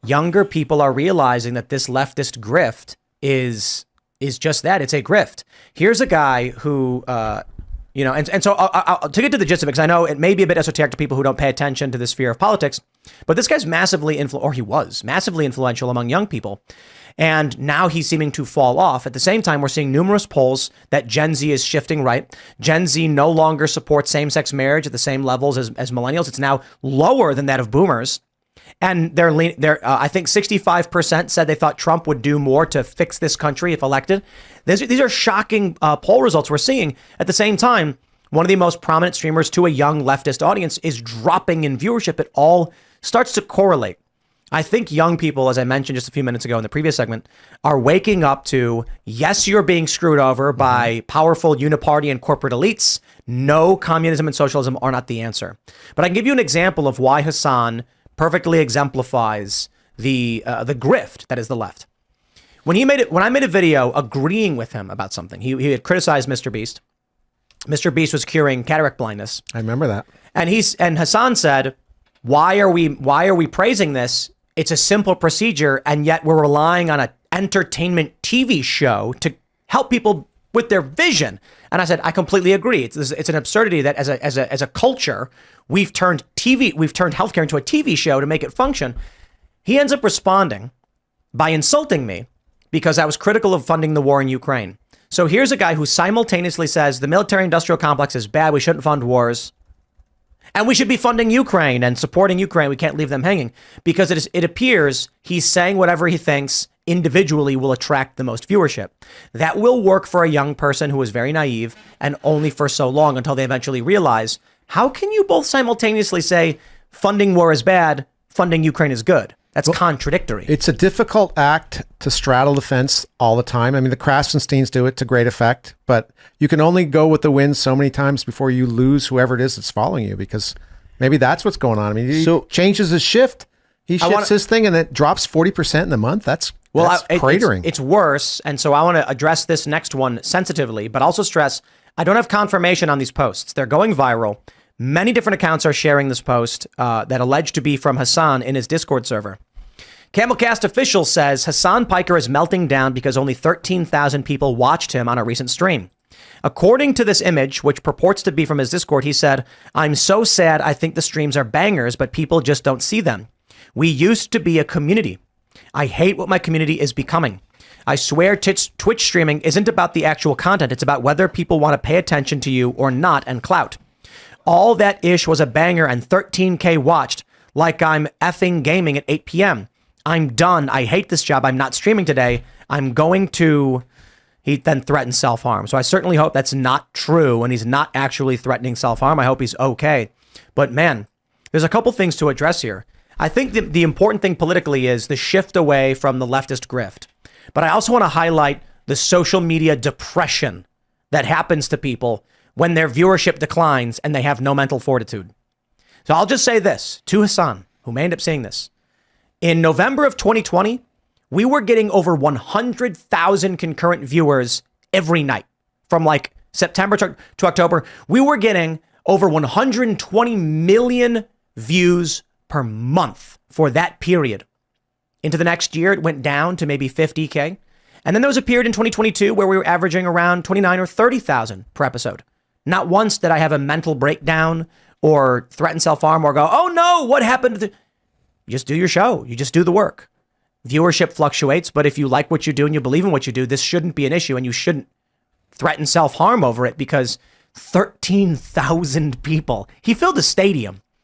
younger people are realizing that this leftist grift is just that. It's a grift. Here's a guy who, and so to get to the gist of it, because I know it may be a bit esoteric to people who don't pay attention to the sphere of politics, but this guy's he was massively influential among young people. And now he's seeming to fall off. At the same time, we're seeing numerous polls that Gen Z is shifting right. Gen Z no longer supports same-sex marriage at the same levels as millennials. It's now lower than that of boomers. And I think 65% said they thought Trump would do more to fix this country if elected. These are shocking poll results we're seeing. At the same time, one of the most prominent streamers to a young leftist audience is dropping in viewership. It all starts to correlate. I think young people, as I mentioned just a few minutes ago in the previous segment, are waking up to, yes, you're being screwed over by powerful uniparty and corporate elites. No, communism and socialism are not the answer. But I can give you an example of why Hassan perfectly exemplifies the grift that is the left. When I made a video agreeing with him about something, he had criticized Mr. Beast. Mr. Beast was curing cataract blindness. I remember that. And Hassan said, why are we praising this? It's a simple procedure, and yet we're relying on an entertainment TV show to help people with their vision. And I said, I completely agree. It's an absurdity that as a culture, we've turned healthcare into a TV show to make it function. He ends up responding by insulting me because I was critical of funding the war in Ukraine. So here's a guy who simultaneously says the military-industrial complex is bad. We shouldn't fund wars. And we should be funding Ukraine and supporting Ukraine. We can't leave them hanging because it appears he's saying whatever he thinks individually will attract the most viewership. That will work for a young person who is very naive and only for so long until they eventually realize, how can you both simultaneously say funding war is bad, funding Ukraine is good? That's contradictory. It's a difficult act to straddle the fence all the time. I mean, the Krasensteins do it to great effect, but you can only go with the wind so many times before you lose whoever it is that's following you, because maybe that's what's going on. I mean, he changes his shift. He shifts his thing and it drops 40% in the month. That's cratering. It's worse. And so I want to address this next one sensitively, but also stress, I don't have confirmation on these posts. They're going viral. Many different accounts are sharing this post that allege to be from Hassan in his Discord server. Camelcast official says Hassan Piker is melting down because only 13,000 people watched him on a recent stream. According to this image, which purports to be from his Discord, he said, I'm so sad. I think the streams are bangers, but people just don't see them. We used to be a community. I hate what my community is becoming. I swear Twitch streaming isn't about the actual content. It's about whether people want to pay attention to you or not and clout. All that ish was a banger and 13K watched like I'm effing gaming at 8 p.m. I'm done. I hate this job. I'm not streaming today. I'm going to... He then threatened self-harm. So I certainly hope that's not true and he's not actually threatening self-harm. I hope he's okay. But man, there's a couple things to address here. I think the important thing politically is the shift away from the leftist grift. But I also want to highlight the social media depression that happens to people when their viewership declines and they have no mental fortitude. So I'll just say this to Hassan, who may end up seeing this. In November of 2020, we were getting over 100,000 concurrent viewers every night. From like September to October, we were getting over 120 million views per month for that period. Into the next year, it went down to maybe 50K. And then there was a period in 2022 where we were averaging around 29 or 30,000 per episode. Not once did I have a mental breakdown or threaten self-harm or go, oh no, what happened to You just do your show. You just do the work. Viewership fluctuates, but if you like what you do and you believe in what you do, this shouldn't be an issue and you shouldn't threaten self-harm over it because 13,000 people. He filled a stadium.